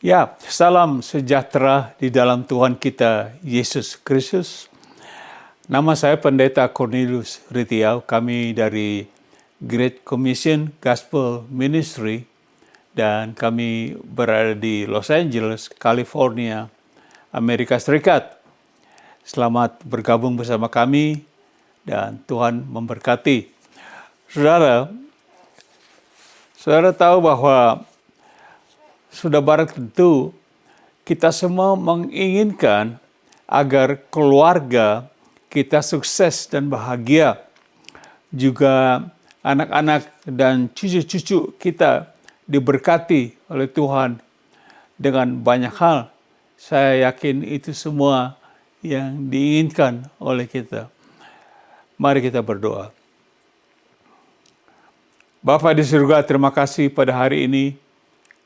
Ya, salam sejahtera di dalam Tuhan kita Yesus Kristus. Nama saya Pendeta Cornelius Ritiau, kami dari Great Commission Gospel Ministry dan kami berada di Los Angeles, California, Amerika Serikat. Selamat bergabung bersama kami dan Tuhan memberkati. Saudara tahu bahwa sudah barang tentu kita semua menginginkan agar keluarga kita sukses dan bahagia. Juga anak-anak dan cucu-cucu kita diberkati oleh Tuhan dengan banyak hal. Saya yakin itu semua yang diinginkan oleh kita. Mari kita berdoa. Bapa di surga, terima kasih pada hari ini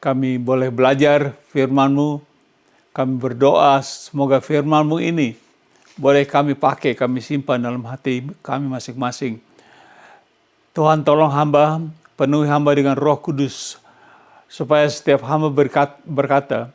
kami boleh belajar firman-Mu. Kami berdoa semoga firman-Mu ini boleh kami pakai, kami simpan dalam hati kami masing-masing. Tuhan tolong hamba, penuhi hamba dengan Roh Kudus, supaya setiap hamba berkata,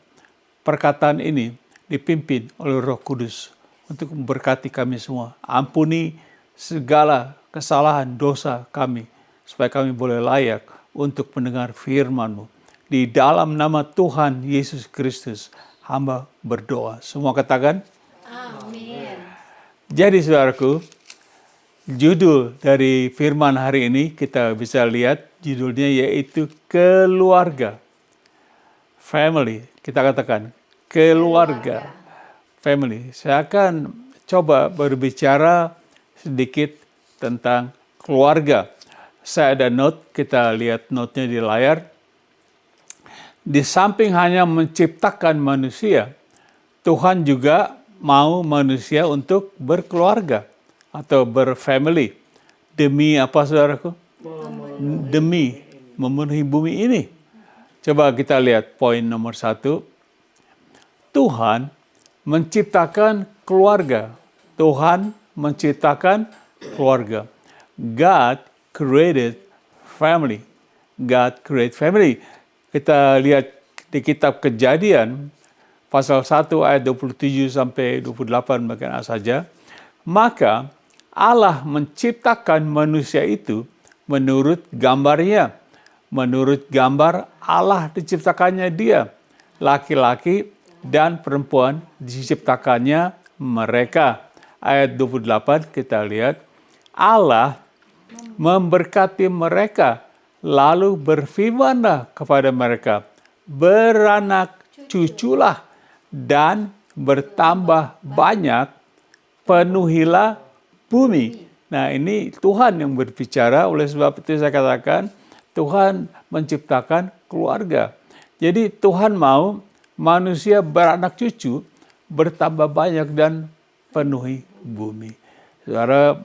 perkataan ini dipimpin oleh Roh Kudus untuk memberkati kami semua. Ampuni segala kesalahan dosa kami, supaya kami boleh layak untuk mendengar firman-Mu. Di dalam nama Tuhan Yesus Kristus, hamba berdoa. Semua katakan? Amin. Jadi saudaraku, judul dari firman hari ini kita bisa lihat judulnya yaitu keluarga. Family, kita katakan keluarga. Family. Saya akan coba berbicara sedikit tentang keluarga. Saya ada note, kita lihat note-nya di layar. Di samping hanya menciptakan manusia, Tuhan juga mau manusia untuk berkeluarga atau berfamily. Demi apa saudaraku? Demi memenuhi bumi ini. Coba kita lihat poin nomor 1. Tuhan menciptakan keluarga. Tuhan menciptakan keluarga. God created family. God created family. Kita lihat di kitab Kejadian, pasal 1 ayat 27 sampai 28 bagian A saja. Maka Allah menciptakan manusia itu menurut gambarnya. Menurut gambar Allah diciptakannya dia. Laki-laki dan perempuan diciptakannya mereka. Ayat 28 kita lihat. Allah memberkati mereka. Lalu berfirmanlah kepada mereka, beranak cuculah dan bertambah banyak, penuhilah bumi. Nah, ini Tuhan yang berbicara, oleh sebab itu saya katakan Tuhan menciptakan keluarga. Jadi Tuhan mau manusia beranak cucu, bertambah banyak dan penuhi bumi. Saudara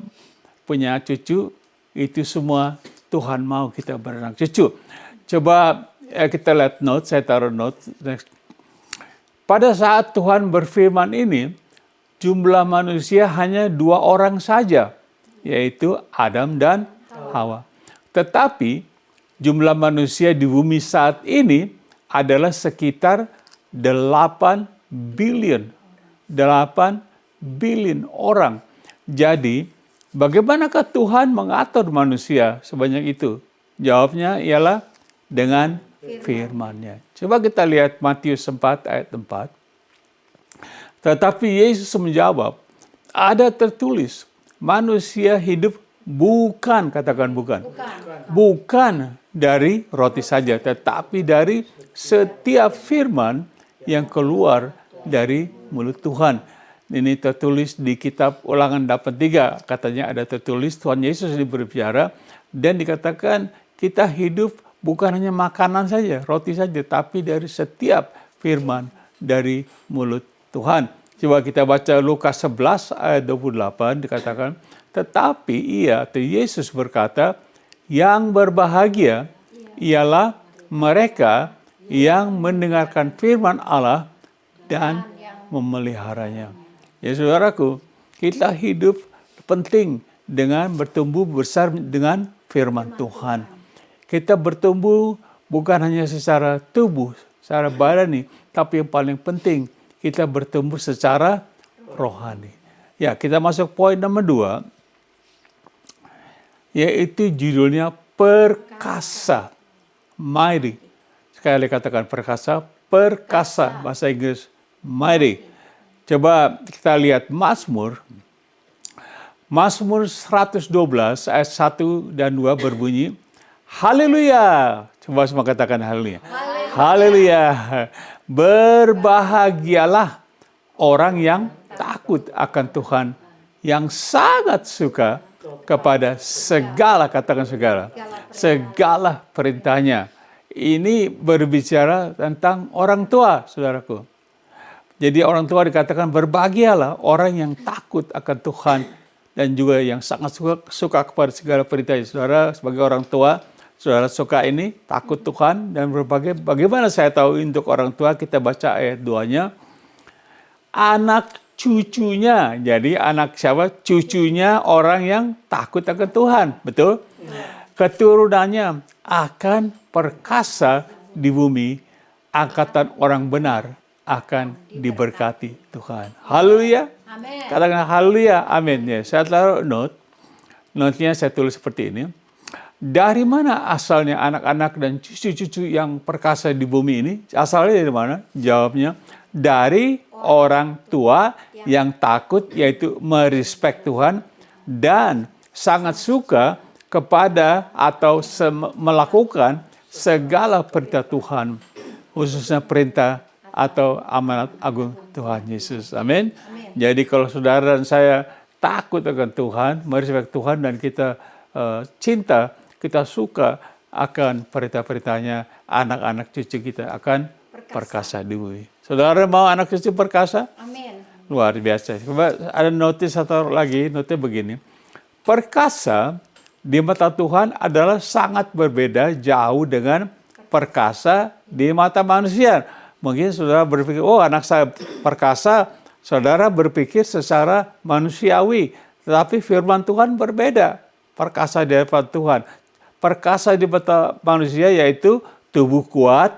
punya cucu, itu semua Tuhan mau kita beranak cucu. Coba kita lihat note, saya taruh note. Pada saat Tuhan berfirman ini, jumlah manusia hanya 2 orang saja, yaitu Adam dan Hawa. Tetapi jumlah manusia di bumi saat ini adalah sekitar 8 billion. 8 billion orang. Jadi, bagaimanakah Tuhan mengatur manusia sebanyak itu? Jawabnya ialah dengan firman-Nya. Coba kita lihat Matius 4 ayat 4. Tetapi Yesus menjawab, ada tertulis, manusia hidup bukan, katakan bukan. Bukan dari roti saja, tetapi dari setiap firman yang keluar dari mulut Tuhan. Ini tertulis di kitab Ulangan 8:3. Katanya ada tertulis Tuhan Yesus berbicara dan dikatakan kita hidup bukan hanya makanan saja, roti saja, tapi dari setiap firman dari mulut Tuhan. Coba kita baca Lukas 11 ayat 28 dikatakan, tetapi ia atau Yesus berkata, yang berbahagia ialah mereka yang mendengarkan firman Allah dan memeliharanya. Ya saudaraku, kita hidup penting dengan bertumbuh besar dengan firman Tuhan. Kita bertumbuh bukan hanya secara tubuh, secara badani, tapi yang paling penting kita bertumbuh secara rohani. Ya, kita masuk poin nomor 2, yaitu judulnya perkasa. Mighty. Sekali katakan perkasa, perkasa. Bahasa Inggris, mighty. Coba kita lihat Mazmur 112 ayat 1 dan 2 berbunyi, haleluya. Coba semua katakan haleluya. Haleluya. Berbahagialah orang yang takut akan Tuhan, yang sangat suka kepada segala, katakan segala perintahnya. Ini berbicara tentang orang tua, saudaraku. Jadi orang tua dikatakan berbahagialah orang yang takut akan Tuhan dan juga yang sangat suka kepada segala perintahnya. Saudara sebagai orang tua, saudara suka ini, takut Tuhan dan berbahagia. Bagaimana saya tahu untuk orang tua? Kita baca ayat 2-nya. Anak cucunya, jadi anak siapa? Cucunya orang yang takut akan Tuhan, betul? Keturunannya akan perkasa di bumi, angkatan orang benar akan diberkati Tuhan. Haleluya. Katakan haleluya. Amin. Ya, saya taruh note-nya saya tulis seperti ini. Dari mana asalnya anak-anak dan cucu-cucu yang perkasa di bumi ini? Asalnya dari mana? Jawabnya dari orang tua yang takut, yaitu merespek Tuhan dan sangat suka kepada atau melakukan segala perintah Tuhan, khususnya perintah atau amanat agung Tuhan Yesus. Amin. Jadi kalau saudara dan saya takut akan Tuhan, merespek Tuhan, dan kita cinta, kita suka akan perintah-perintahnya, anak-anak cucu kita akan perkasa di bumi. Saudara mau anak cucu perkasa? Amin. Luar biasa. Coba ada notis satu lagi, notis begini. Perkasa di mata Tuhan adalah sangat berbeda jauh dengan perkasa di mata manusia. Mungkin saudara berpikir, oh anak saya perkasa, saudara berpikir secara manusiawi. Tetapi firman Tuhan berbeda. Perkasa di hadapan Tuhan. Perkasa di mata manusia yaitu tubuh kuat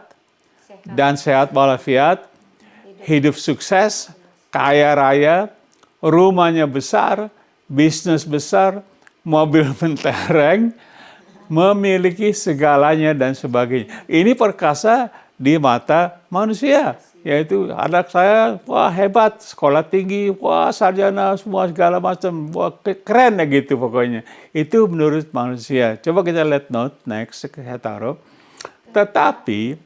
dan sehat walafiat, hidup sukses, kaya raya, rumahnya besar, bisnis besar, mobil mentereng, memiliki segalanya dan sebagainya. Ini perkasa di mata manusia, yaitu anak saya, wah hebat, sekolah tinggi, wah sarjana, semua segala macam, wah keren ya gitu pokoknya. Itu menurut manusia. Coba kita lihat note next, saya taruh. Tetapi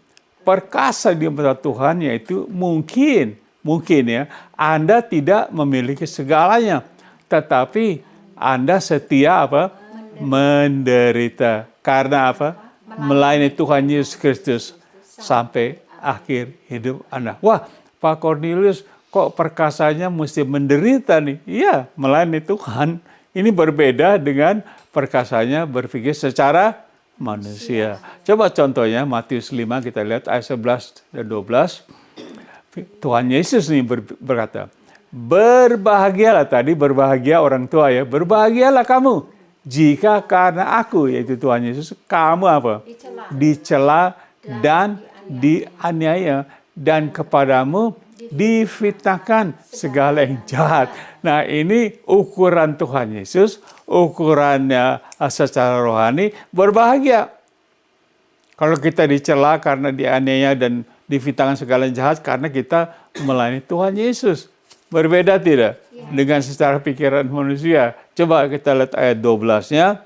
perkasa di mata Tuhan yaitu mungkin ya, Anda tidak memiliki segalanya, tetapi Anda setia apa? Menderita. Karena apa? Melayani Tuhan Yesus Kristus sampai akhir hidup Anda. Wah, Pak Cornelius, kok perkasanya mesti menderita nih? Iya, melayani Tuhan. Ini berbeda dengan perkasanya berpikir secara manusia. Coba contohnya Matius 5, kita lihat ayat 11 dan 12. Tuhan Yesus nih berkata, berbahagialah, tadi berbahagia orang tua ya, berbahagialah kamu jika karena aku, yaitu Tuhan Yesus, kamu apa? Dicela dan dianiaya, dan kepadamu difitnahkan segala yang jahat. Nah, ini ukuran Tuhan Yesus, ukurannya secara rohani berbahagia. Kalau kita dicela karena dianiaya dan difitnahkan segala yang jahat karena kita melayani Tuhan Yesus. Berbeda tidak? Dengan secara pikiran manusia. Coba kita lihat ayat 12-nya.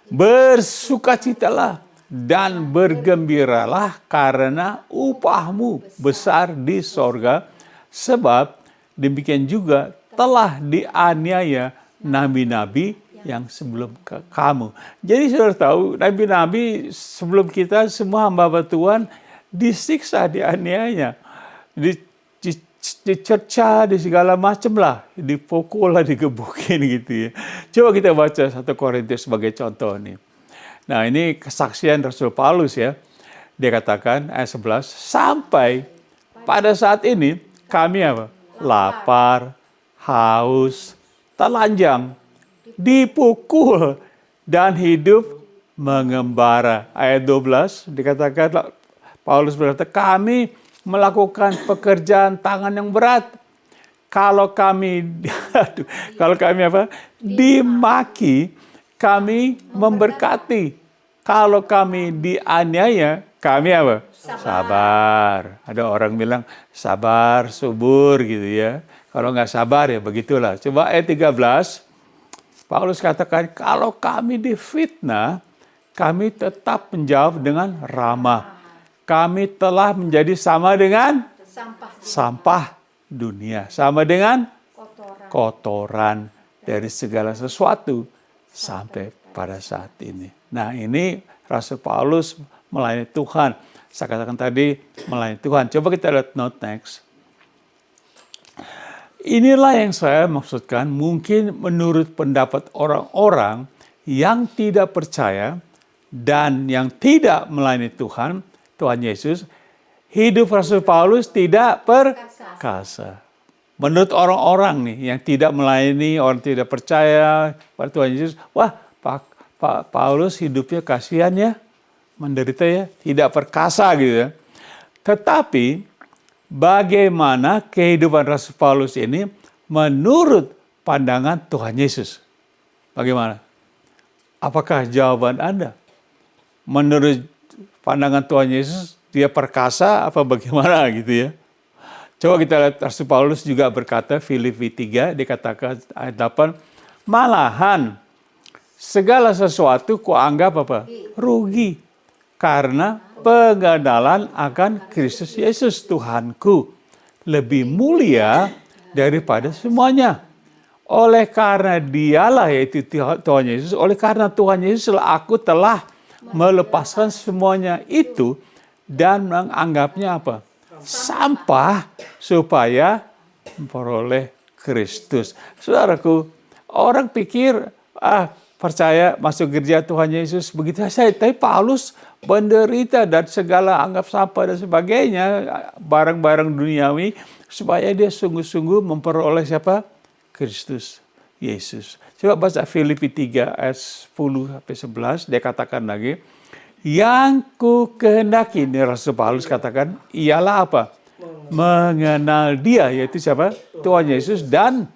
Bersukacitalah dan bergembiralah karena upahmu besar di sorga, sebab demikian juga telah dianiaya nabi-nabi yang sebelum kamu. Jadi saudara tahu, nabi-nabi sebelum kita, semua hamba Tuhan disiksa, dianiaya, dicerca, di segala macam lah, dipukul lah, digebukin gitu ya. Coba kita baca 1 Korintus sebagai contoh nih. Nah, ini kesaksian Rasul Paulus ya. Dia katakan ayat 11, sampai pada saat ini kami apa? Lapar, haus, telanjang, dipukul, dan hidup mengembara. Ayat 12 dikatakan Paulus berkata, kami melakukan pekerjaan tangan yang berat. Kalau kami dimaki, kami memberkati. Kalau kami dianiaya, kami apa? Sabar. Ada orang bilang sabar, subur gitu ya. Kalau nggak sabar ya begitulah. Coba ayat 13, Paulus katakan, kalau kami difitnah, kami tetap menjawab dengan ramah. Kami telah menjadi sama dengan sampah dunia. Sama dengan kotoran dari segala sesuatu sampai pada saat ini. Nah, ini Rasul Paulus melayani Tuhan. Saya katakan tadi melayani Tuhan. Coba kita lihat note next. Inilah yang saya maksudkan, mungkin menurut pendapat orang-orang yang tidak percaya dan yang tidak melayani Tuhan Yesus, hidup Rasul Paulus tidak perkasa. Menurut orang-orang nih yang tidak melayani, orang tidak percaya pada Tuhan Yesus, wah Pak Paulus hidupnya kasihan ya, menderita ya, tidak perkasa gitu ya. Tetapi bagaimana kehidupan Rasul Paulus ini menurut pandangan Tuhan Yesus? Bagaimana? Apakah jawaban Anda? Menurut pandangan Tuhan Yesus, dia perkasa apa bagaimana gitu ya? Coba kita lihat, Rasul Paulus juga berkata, Filipi 3, dikatakan ayat 8, malahan segala sesuatu kuanggap apa? Rugi. Karena pengenalan akan Kristus Yesus Tuhanku lebih mulia daripada semuanya. Oleh karena dialah, yaitu Tuhan Yesus, oleh karena Tuhan Yesus aku telah melepaskan semuanya itu dan menganggapnya apa? Sampah supaya memperoleh Kristus. Saudaraku, orang pikir percaya masuk gereja Tuhan Yesus begitu saja. Tapi Paulus menderita dan segala anggap sampah dan sebagainya, barang-barang duniawi, supaya dia sungguh-sungguh memperoleh siapa? Kristus Yesus. Coba baca Filipi 3 ayat 10-11, dia katakan lagi, yang ku kehendaki, ini Rasul Paulus katakan, ialah apa? Mengenal dia, yaitu siapa? Tuhan Yesus, dan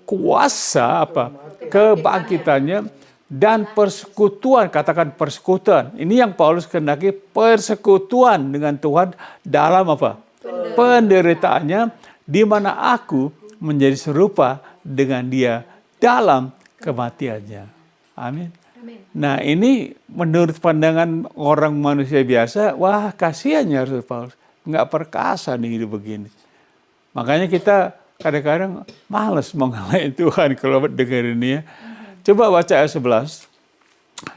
kuasa apa? Kebangkitannya dan persekutuan, katakan persekutuan. Ini yang Paulus kehendaki, persekutuan dengan Tuhan dalam apa? Penderitaannya, di mana aku menjadi serupa dengan dia dalam kematiannya. Amin. Nah, ini menurut pandangan orang manusia biasa, wah kasihannya Rasul Paulus, nggak perkasa nih hidup begini. Makanya kita kadang-kadang malas mengalami Tuhan kalau dengar ini ya. Coba baca ayat 11.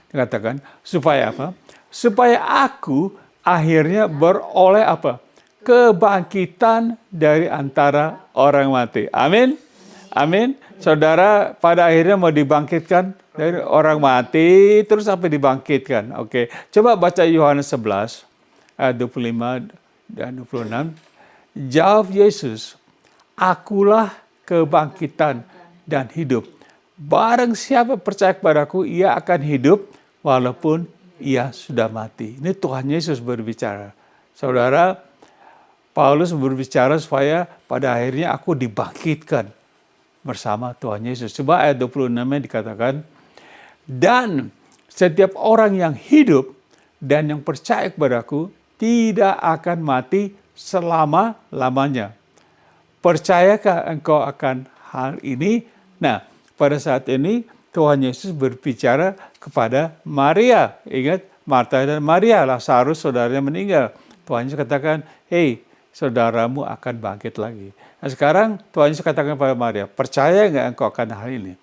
Dikatakan, supaya apa? Supaya aku akhirnya beroleh apa? Kebangkitan dari antara orang mati. Amin. Amin. Saudara pada akhirnya mau dibangkitkan dari orang mati, terus sampai dibangkitkan. Oke. Coba baca Yohanes 11 ayat 25 dan 26. Jawab Yesus, akulah kebangkitan dan hidup. Barang siapa percaya kepadaku, ia akan hidup walaupun ia sudah mati. Ini Tuhan Yesus berbicara. Saudara, Paulus berbicara supaya pada akhirnya aku dibangkitkan bersama Tuhan Yesus. Coba ayat 26 dikatakan, dan setiap orang yang hidup dan yang percaya kepadaku tidak akan mati selama-lamanya. Percayakah engkau akan hal ini? Nah, pada saat ini Tuhan Yesus berbicara kepada Maria. Ingat, Marta dan Maria, Lazarus saudaranya meninggal. Tuhan Yesus katakan, hei, saudaramu akan bangkit lagi. Nah sekarang Tuhan Yesus katakan kepada Maria, percaya nggak engkau akan hal ini?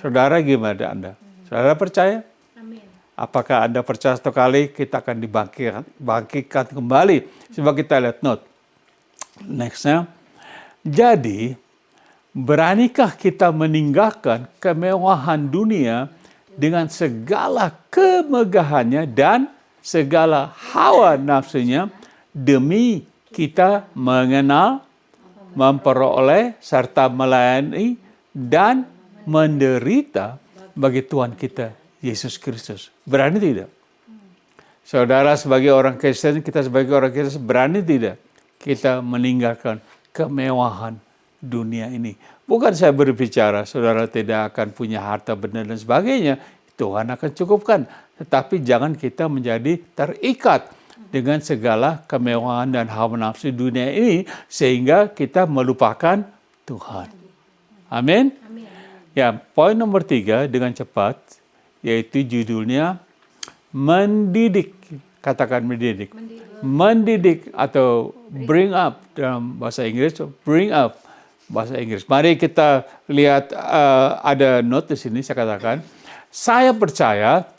Saudara gimana Anda? Saudara percaya? Amin. Apakah Anda percaya satu kali kita akan dibangkitkan kembali? Coba kita lihat note. Nextnya, jadi beranikah kita meninggalkan kemewahan dunia dengan segala kemegahannya dan segala hawa nafsunya demi kita mengenal, memperoleh, serta melayani dan menderita bagi Tuhan kita, Yesus Kristus. Berani tidak? Saudara sebagai orang Kristen, kita sebagai orang Kristen berani tidak kita meninggalkan kemewahan dunia ini. Bukan saya berbicara saudara tidak akan punya harta benda dan sebagainya. Tuhan akan cukupkan. Tetapi jangan kita menjadi terikat dengan segala kemewahan dan hawa nafsu dunia ini sehingga kita melupakan Tuhan. Amin. Ya, poin nomor 3 dengan cepat, yaitu judulnya mendidik. Katakan mendidik. Mendidik atau bring up dalam bahasa Inggris, bring up bahasa Inggris. Mari kita lihat ada note di sini, saya katakan, saya percaya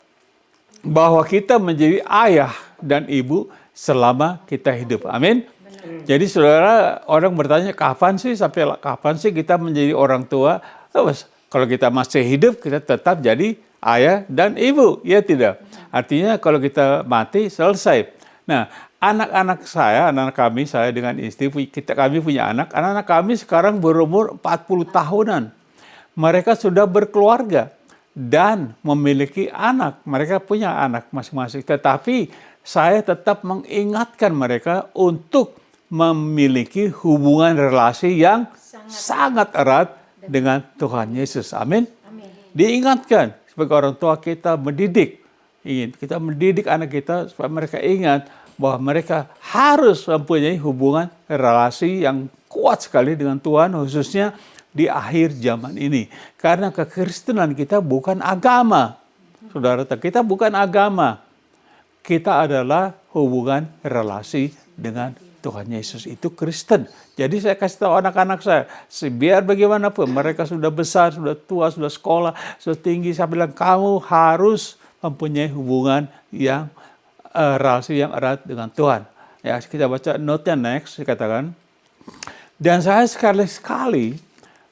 bahwa kita menjadi ayah dan ibu selama kita hidup. Amin. Jadi saudara, orang bertanya kapan sih kita menjadi orang tua? Kalau kita masih hidup, kita tetap jadi ayah dan ibu, ya tidak? Artinya kalau kita mati, selesai. Nah, anak-anak saya dengan istri, kami punya anak-anak kami sekarang berumur 40 tahunan. Mereka sudah berkeluarga dan memiliki anak. Mereka punya anak masing-masing. Tetapi saya tetap mengingatkan mereka untuk memiliki hubungan relasi yang sangat erat dengan Tuhan Yesus. Amin. Diingatkan sebagai orang tua kita mendidik. Kita mendidik anak kita supaya mereka ingat bahwa mereka harus mempunyai hubungan relasi yang kuat sekali dengan Tuhan, khususnya di akhir zaman ini. Karena kekristenan kita bukan agama. Saudara, kita bukan agama. Kita adalah hubungan relasi dengan Tuhan Yesus, itu Kristen. Jadi saya kasih tahu anak-anak saya, biar bagaimanapun mereka sudah besar, sudah tua, sudah sekolah, sudah tinggi, saya bilang kamu harus mempunyai hubungan yang relasi yang erat dengan Tuhan. Ya, kita baca note-nya next, dikatakan. Dan saya sekali-sekali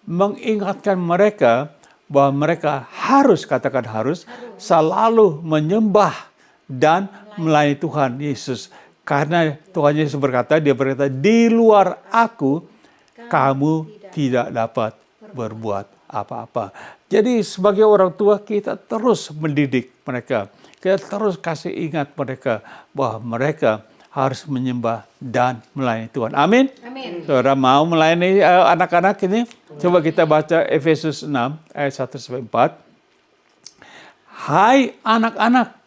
mengingatkan mereka bahwa mereka harus selalu menyembah dan melayani Tuhan Yesus. Karena Tuhan Yesus berkata, dia berkata, di luar aku, kamu tidak dapat berbuat apa-apa. Jadi sebagai orang tua kita terus mendidik mereka. Kita terus kasih ingat mereka bahwa mereka harus menyembah dan melayani Tuhan. Amin. Saudara mau melayani anak-anak ini? Coba kita baca Efesus 6 ayat 1-4. Hai anak-anak.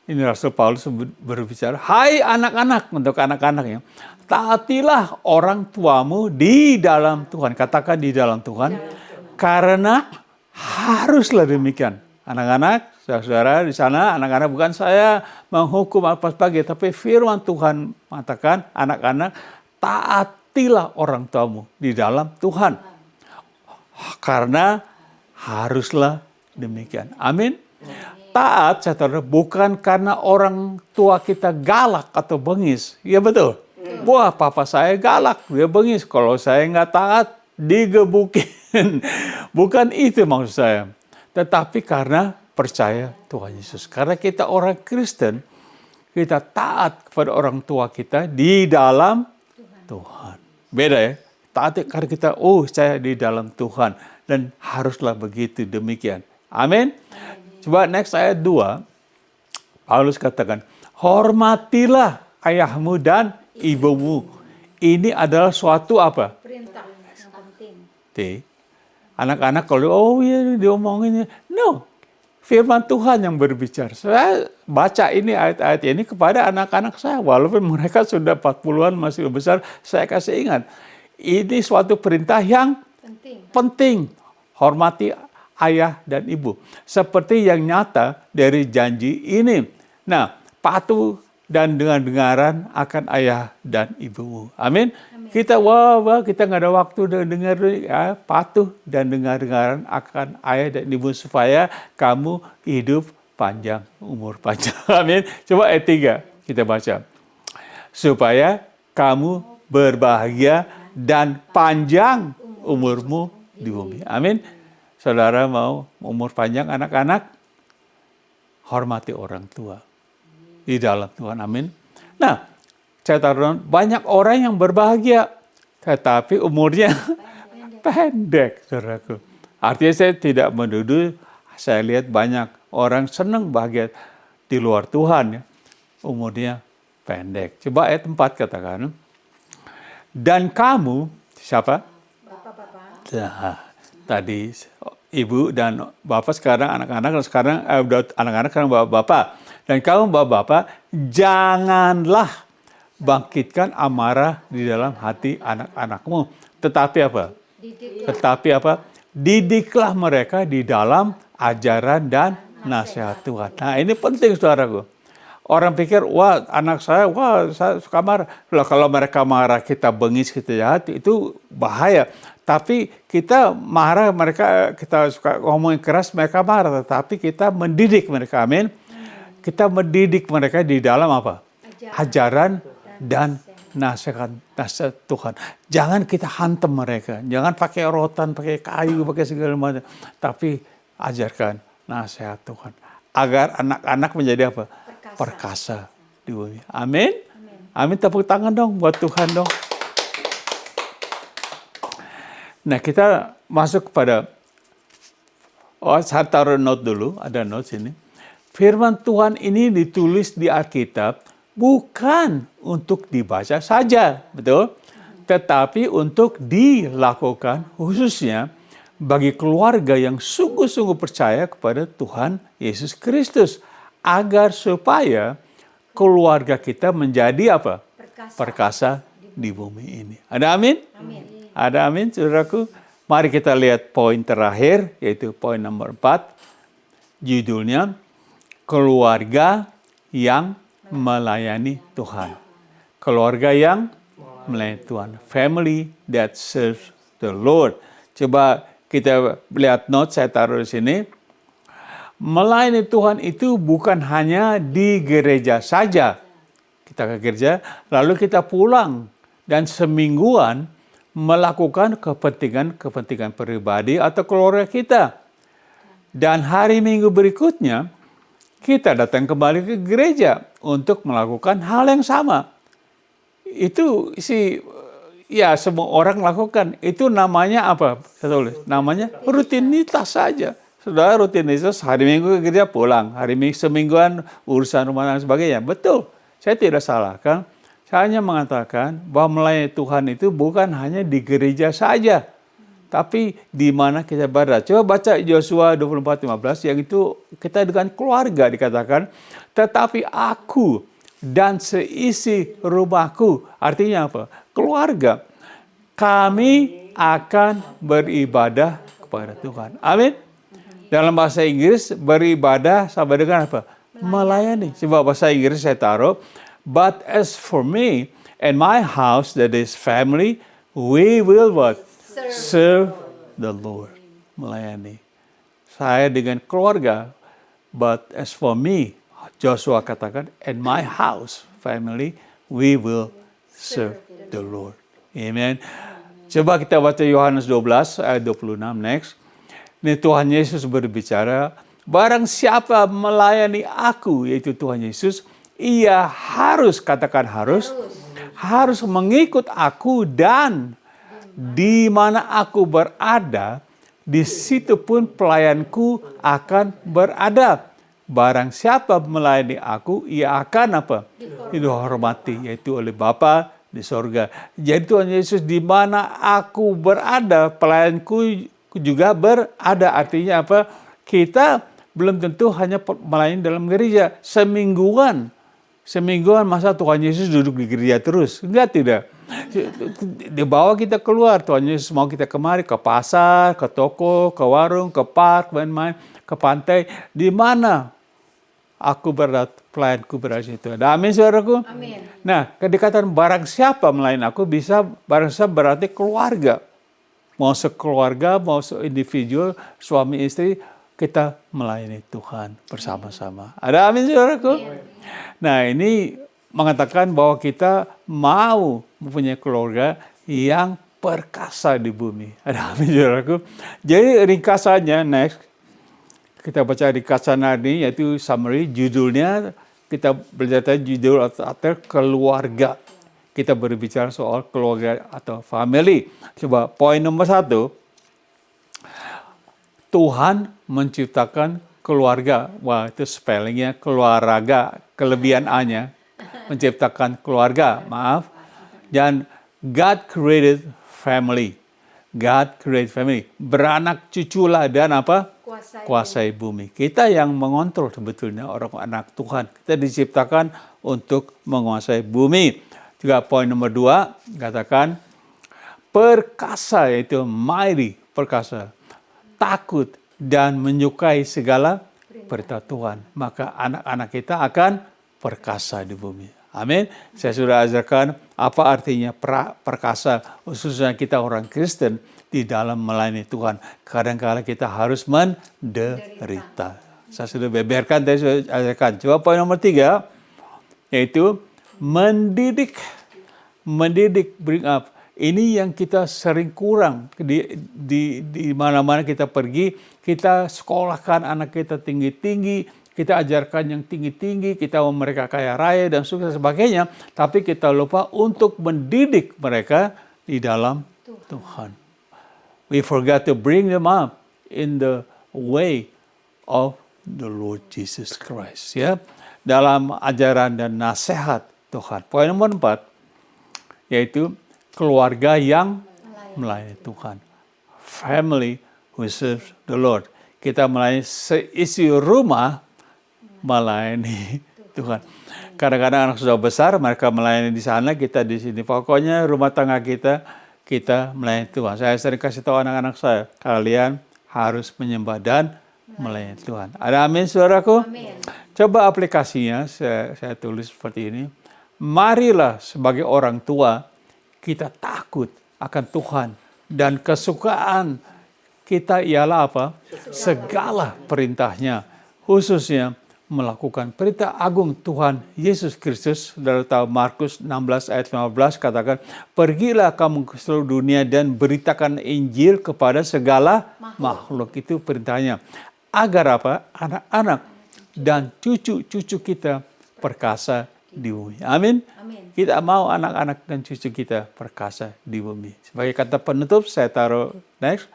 Ini Rasul Paulus berbicara, hai anak-anak, untuk anak-anaknya. Taatilah orang tuamu di dalam Tuhan. Katakan di dalam Tuhan. Karena haruslah demikian. Anak-anak, saudara di sana, anak-anak bukan saya menghukum apa sebagainya, tapi firman Tuhan mengatakan, anak-anak, taatilah orang tuamu di dalam Tuhan. Karena haruslah demikian. Amin. Taat, saudara, bukan karena orang tua kita galak atau bengis. Ya betul. Wah, papa saya galak, dia bengis. Kalau saya nggak taat, digebukin. Bukan itu maksud saya. Tetapi karena percaya Tuhan Yesus. Karena kita orang Kristen, kita taat kepada orang tua kita di dalam Tuhan. Beda ya. Taat karena kita, saya di dalam Tuhan. Dan haruslah begitu demikian. Amin. Coba next ayat 2. Paulus katakan, hormatilah ayahmu dan ibumu. Ini adalah suatu apa? Perintah yang penting. Anak-anak kalau, diomongin. No. Firman Tuhan yang berbicara. Saya baca ini ayat-ayat ini kepada anak-anak saya. Walaupun mereka sudah 40-an masih besar, saya kasih ingat. Ini suatu perintah yang penting. Hormati ayah dan ibu. Seperti yang nyata dari janji ini. Nah, patuh dan dengar-dengaran akan ayah dan ibumu. Amin. Kita kita nggak ada waktu dengar, ya, patuh dan dengar-dengaran akan ayah dan ibu supaya kamu hidup panjang, umur panjang. Amin. Coba ayat 3 kita baca. Supaya kamu berbahagia dan panjang umurmu di bumi. Amin. Saudara mau umur panjang anak-anak, hormati orang tua di dalam Tuhan. Amin. Nah, saya tahu banyak orang yang berbahagia, tetapi umurnya pendek, saudaraku. Artinya saya tidak menuduh, saya lihat banyak orang senang bahagia di luar Tuhan. Ya. umurnya pendek. Coba ayat 4 katakan. Dan kamu, siapa? Bapak-bapak. Nah, tadi ibu dan bapak, sekarang anak-anak, sekarang udah anak-anak, sekarang bapak-bapak. Dan kamu bapak-bapak, janganlah bangkitkan amarah di dalam hati anak-anakmu. Tetapi apa? Tetapi apa? Didiklah mereka di dalam ajaran dan nasihat Tuhan. Nah, ini penting, saudaraku. Orang pikir, wah anak saya, wah saya suka marah. Loh, kalau mereka marah, kita bengis, kita jahat, itu bahaya. Tapi kita marah, kita suka ngomongin keras, mereka marah. Tetapi kita mendidik mereka, amin. Kita mendidik mereka di dalam apa? Ajaran dan nasihat Tuhan. Jangan kita hantam mereka. Jangan pakai rotan, pakai kayu, pakai segala macam. Tapi ajarkan nasihat Tuhan. Agar anak-anak menjadi apa? Perkasa di bumi. Amin. Amin. Tepuk tangan dong buat Tuhan dong. Nah, kita masuk kepada, saya taruh note dulu, ada note sini. Firman Tuhan ini ditulis di Alkitab bukan untuk dibaca saja, betul? Tetapi untuk dilakukan khususnya bagi keluarga yang sungguh-sungguh percaya kepada Tuhan Yesus Kristus. Agar supaya keluarga kita menjadi apa? Perkasa di bumi ini. Ada amin? Amin. Ada amin, saudaraku? Mari kita lihat poin terakhir, yaitu poin nomor 4. Judulnya, keluarga yang melayani Tuhan. Keluarga yang melayani Tuhan. Family that serves the Lord. Coba kita lihat note, saya taruh di sini. Melayani Tuhan itu bukan hanya di gereja saja. Kita ke gereja, lalu kita pulang. Dan semingguan melakukan kepentingan pribadi atau keluarga kita. Dan hari Minggu berikutnya, kita datang kembali ke gereja untuk melakukan hal yang sama. Itu semua orang lakukan. Itu namanya apa? Saya tulis. Namanya rutinitas saja. Saudara rutinitas, hari Minggu ke gereja pulang. Hari Minggu semingguan urusan rumah dan sebagainya. Betul. Saya tidak salahkan. Saya hanya mengatakan bahwa melayani Tuhan itu bukan hanya di gereja saja. Tapi di mana kita berada. Coba baca Yosua 24:15 yang itu kita dengan keluarga dikatakan. Tetapi aku dan seisi rumahku. Artinya apa? Keluarga. Kami akan beribadah kepada Tuhan. Amin. Dalam bahasa Inggris beribadah sama dengan apa? Melayani. Coba bahasa Inggris saya taruh. But as for me and my house, that is family, we will what? Serve the Lord. Melayani. Saya dengan keluarga. But as for me, Joshua katakan, and my house, family, we will serve the Lord. Amen. Coba kita baca Yohanes 12 ayat 26 next. Ini Tuhan Yesus berbicara, barang siapa melayani aku, yaitu Tuhan Yesus, ia harus, katakan harus mengikut aku, dan di mana aku berada, di situ pun pelayanku akan berada. Barang siapa melayani aku, ia akan apa? Dihormati, yaitu oleh Bapa di sorga. Jadi Tuhan Yesus, di mana aku berada, pelayanku juga berada. Artinya apa? Kita belum tentu hanya melayani dalam gereja. Semingguan masa Tuhan Yesus duduk di gereja terus? Enggak, tidak. Dibawa kita keluar. Tuhan Yesus mau kita kemari, ke pasar, ke toko, ke warung, ke park, main-main, ke pantai. Di mana aku berada, pelayanku berada di situ. Amin, saudaraku? Amin. Nah, kedekatan barang siapa melayani aku, bisa barang siapa berarti keluarga. Mau sekeluarga, mau se-individual, suami istri, kita melayani Tuhan bersama-sama. Ada amin, saudaraku? Nah, ini mengatakan bahwa kita mau mempunyai keluarga yang perkasa di bumi. Ada amin, saudaraku? Jadi ringkasannya, next, kita baca ringkasan ini, yaitu summary, judulnya, kita belajar judul atau keluarga. Kita berbicara soal keluarga atau family. Coba poin nomor 1. Tuhan menciptakan keluarga. Wah, itu spellingnya keluarga, kelebihan A-nya. Menciptakan keluarga, maaf. Dan God created family. God created family. Beranak cuculah dan apa? Kuasai bumi. Kita yang mengontrol sebetulnya orang anak Tuhan. Kita diciptakan untuk menguasai bumi. Juga poin nomor 2, katakan perkasa, yaitu mighty, perkasa. Takut dan menyukai segala perintah Tuhan. Maka anak-anak kita akan perkasa di bumi. Amin. Saya sudah ajarkan apa artinya perkasa, khususnya kita orang Kristen di dalam melayani Tuhan. Kadang-kadang kita harus menderita. Saya sudah beberkan, tadi sudah ajarkan. Coba poin nomor 3, yaitu mendidik. Mendidik, bring up. Ini yang kita sering kurang di mana-mana kita pergi. Kita sekolahkan anak kita tinggi-tinggi. Kita ajarkan yang tinggi-tinggi, kita mau mereka kaya raya dan sebagainya, tapi kita lupa untuk mendidik mereka di dalam Tuhan. We forgot to bring them up in the way of the Lord Jesus Christ. Ya, dalam ajaran dan nasihat Tuhan. Poin nomor 4, yaitu keluarga yang melayani Tuhan. Family who serves the Lord. Kita melayani seisi rumah melayani Tuhan. Kadang-kadang anak sudah besar, mereka melayani di sana, kita di sini. Pokoknya rumah tangga kita melayani Tuhan. Saya sering kasih tahu anak-anak saya, kalian harus menyembah dan melayani Tuhan. Ada amin, saudaraku? Amin. Coba aplikasinya, saya tulis seperti ini. Marilah sebagai orang tua, kita takut akan Tuhan. Dan kesukaan kita ialah apa? Segala perintahnya. Khususnya melakukan perintah agung Tuhan Yesus Kristus. Saudara tahu Markus 16 ayat 15 katakan, pergilah kamu ke seluruh dunia dan beritakan Injil kepada segala makhluk. Itu perintahnya. Agar apa? Anak-anak dan cucu-cucu kita perkasa di bumi. Amin. Amin. Kita mau anak-anak dan cucu kita perkasa di bumi. Sebagai kata penutup saya taruh next,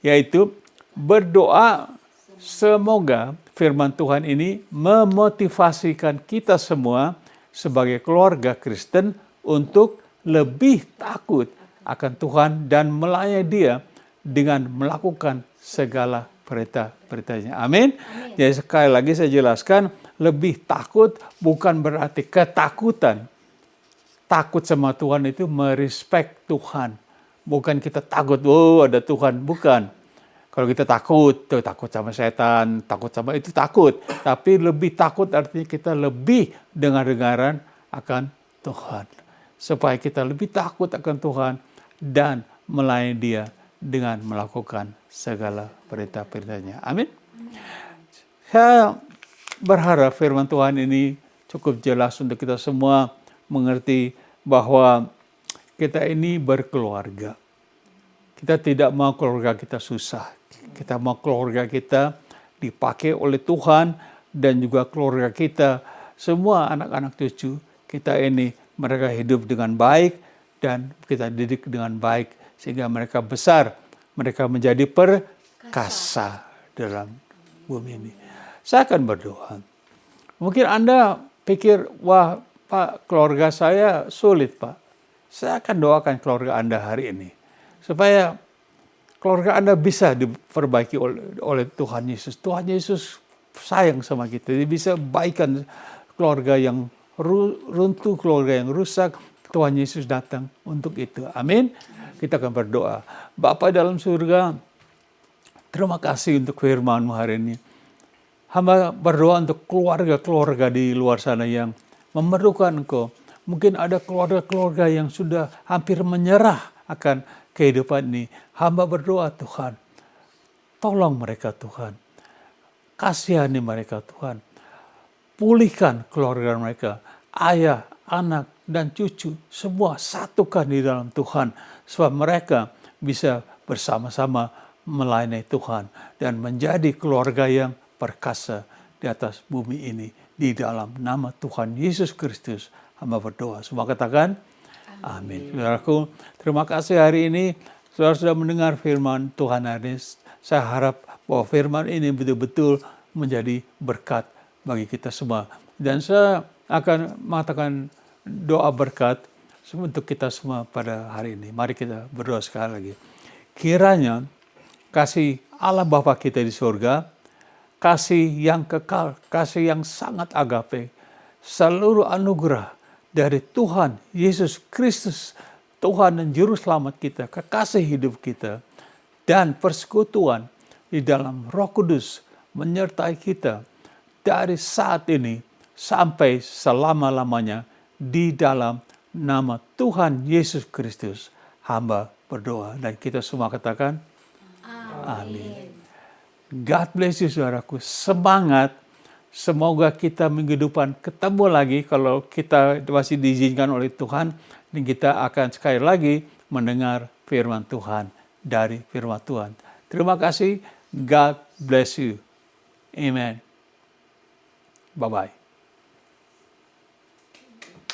yaitu berdoa semoga firman Tuhan ini memotivasikan kita semua sebagai keluarga Kristen untuk lebih takut akan Tuhan dan melayani Dia dengan melakukan segala perintah-perintahnya. Amin. Jadi sekali lagi saya jelaskan, lebih takut bukan berarti ketakutan. Takut sama Tuhan itu merespek Tuhan. Bukan kita takut, oh ada Tuhan. Bukan. Kalau kita takut sama setan, takut sama itu takut. Tapi lebih takut artinya kita lebih dengar-dengaran akan Tuhan. Supaya kita lebih takut akan Tuhan dan melayani Dia dengan melakukan segala perintah-perintahnya. Amin. Saya berharap firman Tuhan ini cukup jelas untuk kita semua mengerti bahwa kita ini berkeluarga. Kita tidak mau keluarga kita susah. Kita mau keluarga kita dipakai oleh Tuhan dan juga keluarga kita, semua anak-anak cucu kita ini mereka hidup dengan baik dan kita didik dengan baik sehingga mereka besar, mereka menjadi perkasa dalam bumi ini. Saya akan berdoa. Mungkin Anda pikir, wah Pak, keluarga saya sulit Pak. Saya akan doakan keluarga Anda hari ini supaya keluarga Anda bisa diperbaiki oleh Tuhan Yesus. Tuhan Yesus sayang sama kita. Dia bisa baikkan keluarga yang runtuh, keluarga yang rusak. Tuhan Yesus datang untuk itu. Amin. Kita akan berdoa. Bapa dalam surga, terima kasih untuk firman-Mu hari ini. Hamba berdoa untuk keluarga-keluarga di luar sana yang memerlukan Engkau. Mungkin ada keluarga-keluarga yang sudah hampir menyerah akan kehidupan ini. Hamba berdoa Tuhan, tolong mereka Tuhan. Kasihani mereka Tuhan. Pulihkan keluarga mereka. Ayah, anak, dan cucu. Semua satukan di dalam Tuhan. Supaya mereka bisa bersama-sama melayani Tuhan. Dan menjadi keluarga yang perkasa di atas bumi ini. Di dalam nama Tuhan Yesus Kristus. Hamba berdoa. Semua katakan, amin. Saudaraku, terima kasih hari ini. Saudara sudah mendengar firman Tuhan hari ini. Saya harap bahwa firman ini betul-betul menjadi berkat bagi kita semua. Dan saya akan mengatakan doa berkat untuk kita semua pada hari ini. Mari kita berdoa sekali lagi. Kiranya kasih Allah Bapa kita di surga, kasih yang kekal, kasih yang sangat agape, seluruh anugerah dari Tuhan Yesus Kristus, Tuhan dan Juru Selamat kita, kekasih hidup kita, dan persekutuan di dalam Roh Kudus menyertai kita dari saat ini sampai selama-lamanya di dalam nama Tuhan Yesus Kristus. Hamba berdoa dan kita semua katakan amin. God bless you saudaraku. Semangat. Semoga kita minggu depan ketemu lagi kalau kita masih diizinkan oleh Tuhan. Dan kita akan sekali lagi mendengar firman Tuhan dari firman Tuhan. Terima kasih. God bless you. Amen. Bye-bye.